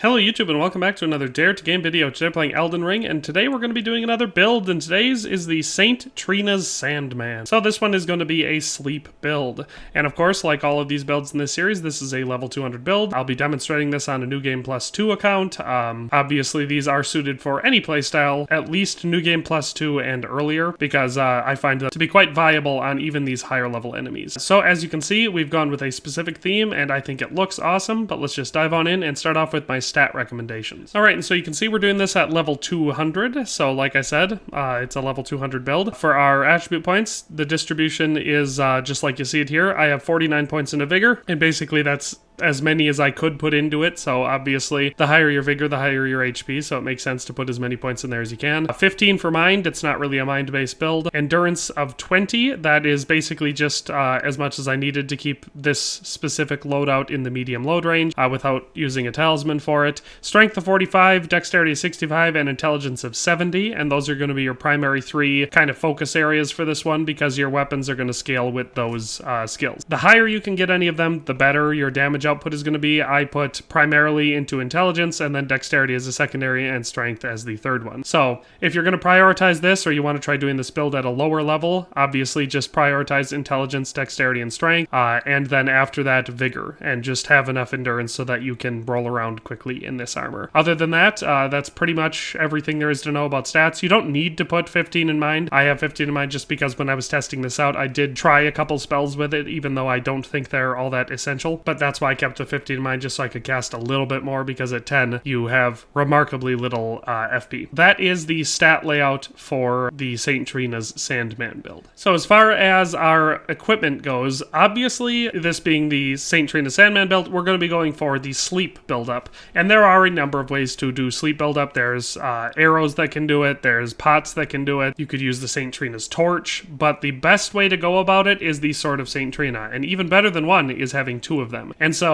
Hello YouTube and welcome back to another Dare to Game video. Today we're playing Elden Ring and today we're going to be doing another build, and today's is the St Trina's Sandman. So this one is going to be a sleep build. And of course, like all of these builds in this series, this is a level 200 build. I'll be demonstrating this on a New Game Plus 2 account. Obviously these are suited for any playstyle, at least New Game Plus 2 and earlier, because I find them to be quite viable on even these higher level enemies. So as you can see, we've gone with a specific theme and I think it looks awesome, but let's just dive on in and start off with my stat recommendations. Alright, and so you can see we're doing this at level 200, so like I said, it's a level 200 build. For our attribute points, the distribution is just like you see it here. I have 49 points into Vigor, and basically that's as many as I could put into it, so obviously the higher your Vigor, the higher your HP, so it makes sense to put as many points in there as you can. 15 for Mind, it's not really a Mind-based build. Endurance of 20, that is basically just as much as I needed to keep this specific loadout in the medium load range without using a talisman for it. Strength of 45, Dexterity of 65, and Intelligence of 70, and those are going to be your primary three kind of focus areas for this one because your weapons are going to scale with those skills. The higher you can get any of them, the better your damage output is going to be. I put primarily into intelligence and then dexterity as a secondary and strength as the third one. So if you're going to prioritize this or you want to try doing this build at a lower level, obviously just prioritize intelligence, dexterity, and strength, and then after that vigor, and just have enough endurance so that you can roll around quickly in this armor. Other than that, that's pretty much everything there is to know about stats. You don't need to put 15 in mind. I have 15 in mind just because when I was testing this out, I did try a couple spells with it, even though I don't think they're all that essential, but that's why I kept the 15 in mind just so I could cast a little bit more, because at 10 you have remarkably little FP. That is the stat layout for the St Trina's Sandman build. So as far as our equipment goes, obviously this being the St Trina's Sandman build, we're going to be going for the sleep buildup, and there are a number of ways to do sleep buildup. There's arrows that can do it, there's pots that can do it, you could use the St Trina's torch, but the best way to go about it is the Sword of St Trina, and even better than one is having two of them. And so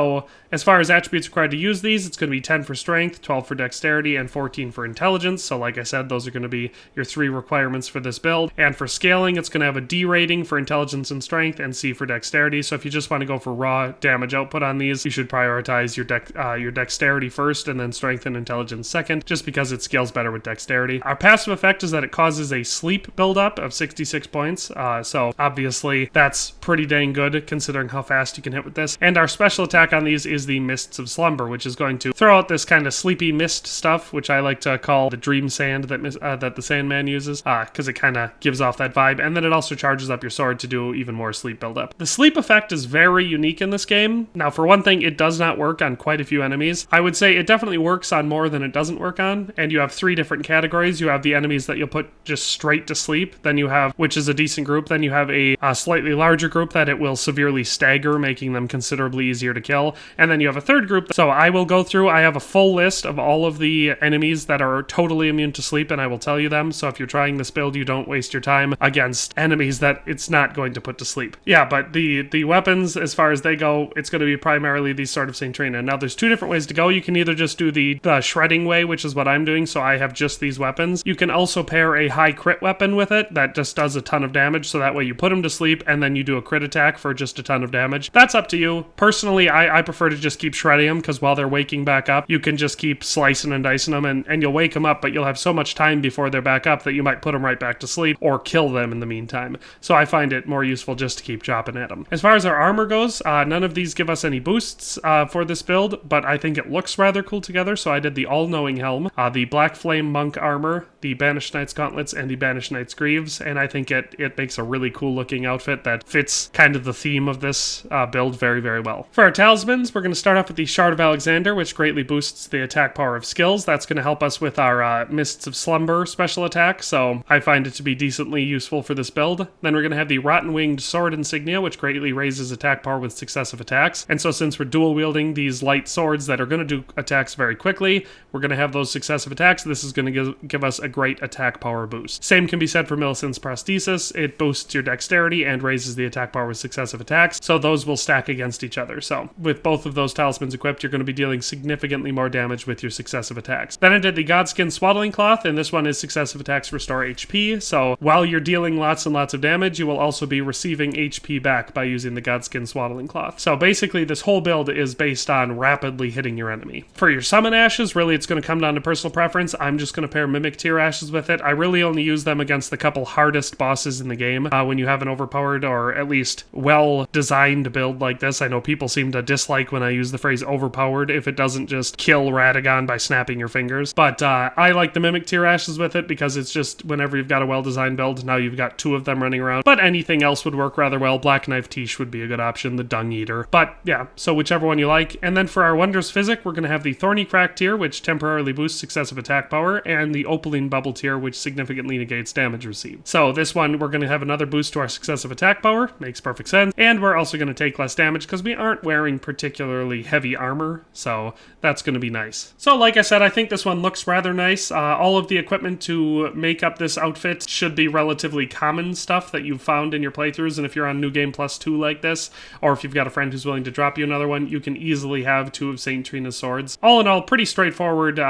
as far as attributes required to use these, it's going to be 10 for strength, 12 for dexterity, and 14 for intelligence. So like I said, those are going to be your three requirements for this build. And for scaling, it's going to have a D rating for intelligence and strength and C for dexterity. So if you just want to go for raw damage output on these, you should prioritize your dexterity first and then strength and intelligence second, just because it scales better with dexterity. Our passive effect is that it causes a sleep buildup of 66 points. So obviously that's pretty dang good considering how fast you can hit with this. And our special attack on these is the Mists of Slumber, which is going to throw out this kind of sleepy mist stuff, which I like to call the dream sand that the Sandman uses, because it kind of gives off that vibe. And then it also charges up your sword to do even more sleep buildup. The sleep effect is very unique in this game. Now, for one thing, it does not work on quite a few enemies. I would say it definitely works on more than it doesn't work on, and you have three different categories. You have the enemies that you'll put just straight to sleep, then you have, which is a decent group, then you have a slightly larger group that it will severely stagger, making them considerably easier to kill, and then you have a third group. So I will go through, I have a full list of all of the enemies that are totally immune to sleep, and I will tell you them, so if you're trying this build, you don't waste your time against enemies that it's not going to put to sleep. Yeah, but the weapons, as far as they go, it's going to be primarily the Sword of St Trina. Now, there's two different ways to go. You can either just do the shredding way, which is what I'm doing, so I have just these weapons. You can also pair a high crit weapon with it that just does a ton of damage, so that way you put them to sleep, and then you do a crit attack for just a ton of damage. That's up to you. Personally, I prefer to just keep shredding them, because while they're waking back up, you can just keep slicing and dicing them, and you'll wake them up, but you'll have so much time before they're back up that you might put them right back to sleep, or kill them in the meantime. So I find it more useful just to keep chopping at them. As far as our armor goes, none of these give us any boosts for this build, but I think it looks rather cool together, so I did the All-Knowing Helm, the Black Flame Monk armor, the Banished Knight's Gauntlets, and the Banished Knight's Greaves, and I think it makes a really cool looking outfit that fits kind of the theme of this build very, very well. For our talismans, we're going to start off with the Shard of Alexander, which greatly boosts the attack power of skills. That's going to help us with our Mists of Slumber special attack, so I find it to be decently useful for this build. Then we're going to have the Rotten Winged Sword Insignia, which greatly raises attack power with successive attacks. And so since we're dual wielding these light swords that are going to do attacks very quickly, we're going to have those successive attacks. This is going to give us a great attack power boost. Same can be said for Millicent's Prosthesis. It boosts your dexterity and raises the attack power with successive attacks, so those will stack against each other. So with both of those talismans equipped, you're going to be dealing significantly more damage with your successive attacks. Then I did the Godskin Swaddling Cloth, and this one is successive attacks restore HP, so while you're dealing lots and lots of damage, you will also be receiving HP back by using the Godskin Swaddling Cloth. So basically, this whole build is based on rapidly hitting your enemy. For your summon ashes, really it's going to come down to personal preference. I'm just going to pair Mimic Tier ashes with it. I really only use them against the couple hardest bosses in the game when you have an overpowered or at least well-designed build like this. I know people seem to dislike when I use the phrase overpowered if it doesn't just kill Radagon by snapping your fingers. But I like the Mimic Tier ashes with it because it's just whenever you've got a well-designed build, now you've got two of them running around. But anything else would work rather well. Black Knife Tiche would be a good option, the Dung Eater. But yeah, so whichever one you like. And then for our Wondrous Physic, we're going to have the Thorny Crack tier, which temporarily boosts successive attack power, and the Opaline Bubble tier, which significantly negates damage received. So this one, we're going to have another boost to our successive attack power. Makes perfect sense. And we're also going to take less damage because we aren't wearing particularly heavy armor, so that's going to be nice. So like I said, I think this one looks rather nice. All of the equipment to make up this outfit should be relatively common stuff that you've found in your playthroughs, and if you're on New Game Plus 2 like this, or if you've got a friend who's willing to drop you another one, you can easily have two of St Trina's swords. All in all, pretty straightforward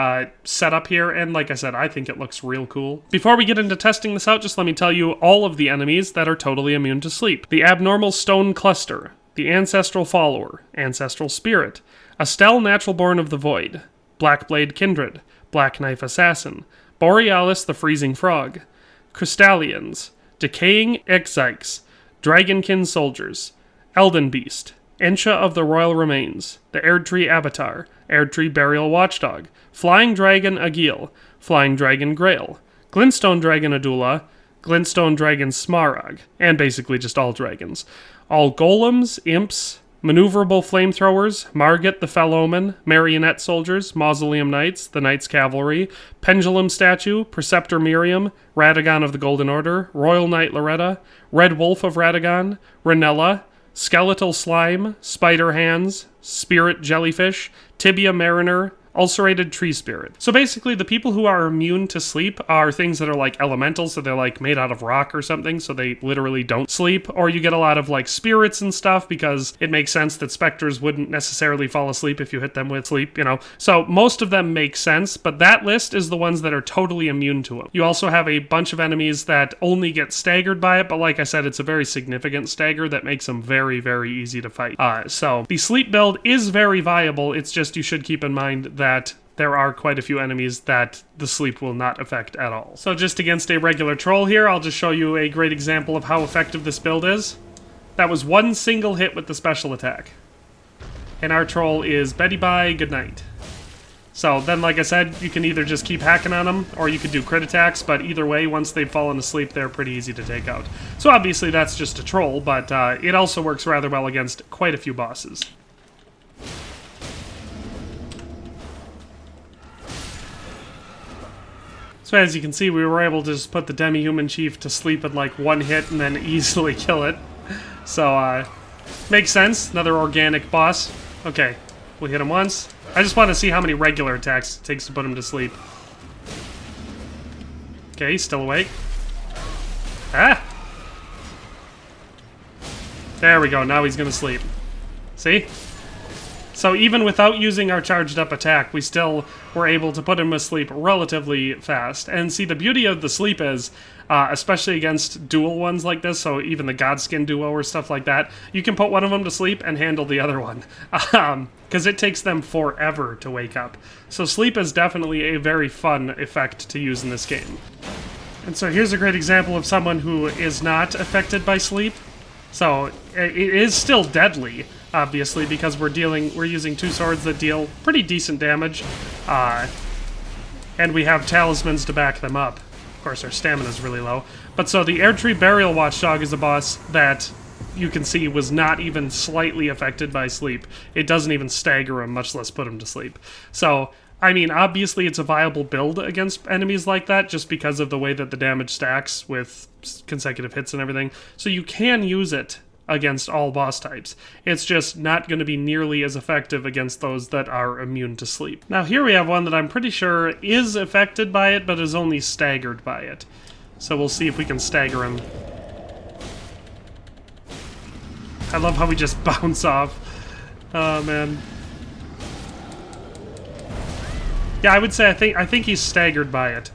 setup here, and like I said, I think it looks real cool. Before we get into testing this out, just let me tell you all of the enemies that are totally immune to sleep. The Abnormal Stone Cluster, the Ancestral Follower, Ancestral Spirit, Estelle Natural Born of the Void, Blackblade Kindred, Black Knife Assassin, Borealis the Freezing Frog, Crystallians, Decaying Exykes, Dragonkin Soldiers, Elden Beast, Ensha of the Royal Remains, the Erdtree Avatar, Erdtree Burial Watchdog, Flying Dragon Agil, Flying Dragon Grail, Glintstone Dragon Adula, Glintstone Dragon Smaragd, and basically just all dragons. All golems, imps, maneuverable flamethrowers, Margit the Fell-Omen, Marionette Soldiers, Mausoleum Knights, the Knights Cavalry, Pendulum Statue, Preceptor Miriam, Radagon of the Golden Order, Royal Knight Loretta, Red Wolf of Radagon, Ranella, Skeletal Slime, Spider Hands, Spirit Jellyfish, Tibia Mariner, Ulcerated Tree Spirit. So basically, the people who are immune to sleep are things that are like elementals, so they're like made out of rock or something, so they literally don't sleep. Or you get a lot of like spirits and stuff because it makes sense that specters wouldn't necessarily fall asleep if you hit them with sleep, you know. So most of them make sense, but that list is the ones that are totally immune to them. You also have a bunch of enemies that only get staggered by it, but like I said, it's a very significant stagger that makes them very, very easy to fight. So the sleep build is very viable. It's just you should keep in mind that there are quite a few enemies that the sleep will not affect at all. So just against a regular troll here, I'll just show you a great example of how effective this build is. That was one single hit with the special attack. And our troll is Betty Bye, good night. So then, like I said, you can either just keep hacking on them, or you could do crit attacks, but either way, once they've fallen asleep, they're pretty easy to take out. So obviously that's just a troll, but it also works rather well against quite a few bosses. So as you can see, we were able to just put the Demi-Human Chief to sleep in like one hit and then easily kill it. So, makes sense. Another organic boss. Okay, we hit him once. I just want to see how many regular attacks it takes to put him to sleep. Okay, he's still awake. Ah! There we go, now he's gonna sleep. See? So even without using our charged up attack, we still were able to put him asleep relatively fast. And see, the beauty of the sleep is, especially against dual ones like this, so even the Godskin duo or stuff like that, you can put one of them to sleep and handle the other one. Because it takes them forever to wake up. So sleep is definitely a very fun effect to use in this game. And so here's a great example of someone who is not affected by sleep. So it is still deadly, obviously, because we're using two swords that deal pretty decent damage, and we have talismans to back them up. Of course, our stamina is really low. But so the Erdtree Burial Watchdog is a boss that you can see was not even slightly affected by sleep. It doesn't even stagger him, much less put him to sleep. So, I mean, obviously it's a viable build against enemies like that, just because of the way that the damage stacks with consecutive hits and everything. So you can use it against all boss types. It's just not going to be nearly as effective against those that are immune to sleep. Now here we have one that I'm pretty sure is affected by it, but is only staggered by it. So we'll see if we can stagger him. I love how we just bounce off. Oh, man. Yeah, I would say I think he's staggered by it.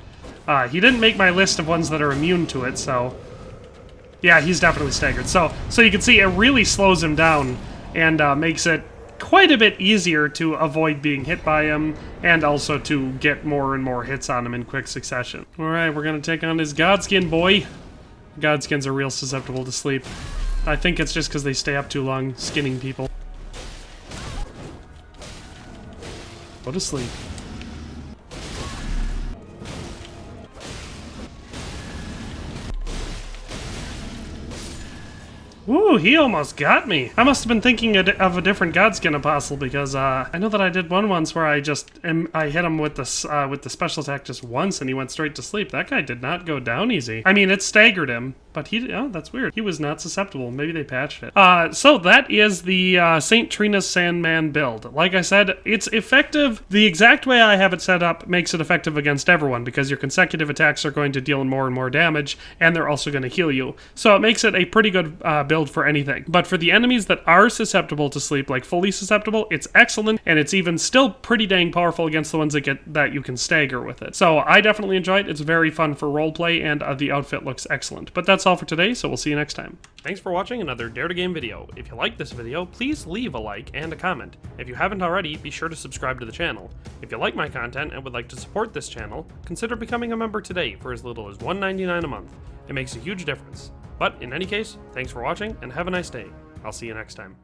He didn't make my list of ones that are immune to it, so... Yeah, he's definitely staggered. So you can see it really slows him down and makes it quite a bit easier to avoid being hit by him and also to get more and more hits on him in quick succession. Alright, we're gonna take on his Godskin boy. Godskins are real susceptible to sleep. I think it's just because they stay up too long skinning people. Go to sleep. Ooh, he almost got me. I must have been thinking of a different Godskin Apostle because I know that I did one once where I hit him with the special attack just once and he went straight to sleep. That guy did not go down easy. I mean, it staggered him, but oh, that's weird. He was not susceptible. Maybe they patched it. So that is the St Trina's Sandman build. Like I said, it's effective. The exact way I have it set up makes it effective against everyone because your consecutive attacks are going to deal more and more damage, and they're also going to heal you. So it makes it a pretty good build for anything. But for the enemies that are susceptible to sleep, like fully susceptible, it's excellent, and it's even still pretty dang powerful against the ones that you can stagger with it. So I definitely enjoy it. It's very fun for roleplay, and the outfit looks excellent. But that's all for today, so we'll see you next time. Thanks for watching another Dare to Game video. If you liked this video, please leave a like and a comment. If you haven't already, be sure to subscribe to the channel. If you like my content and would like to support this channel, consider becoming a member today for as little as $1.99 a month. It makes a huge difference. But in any case, thanks for watching and have a nice day. I'll see you next time.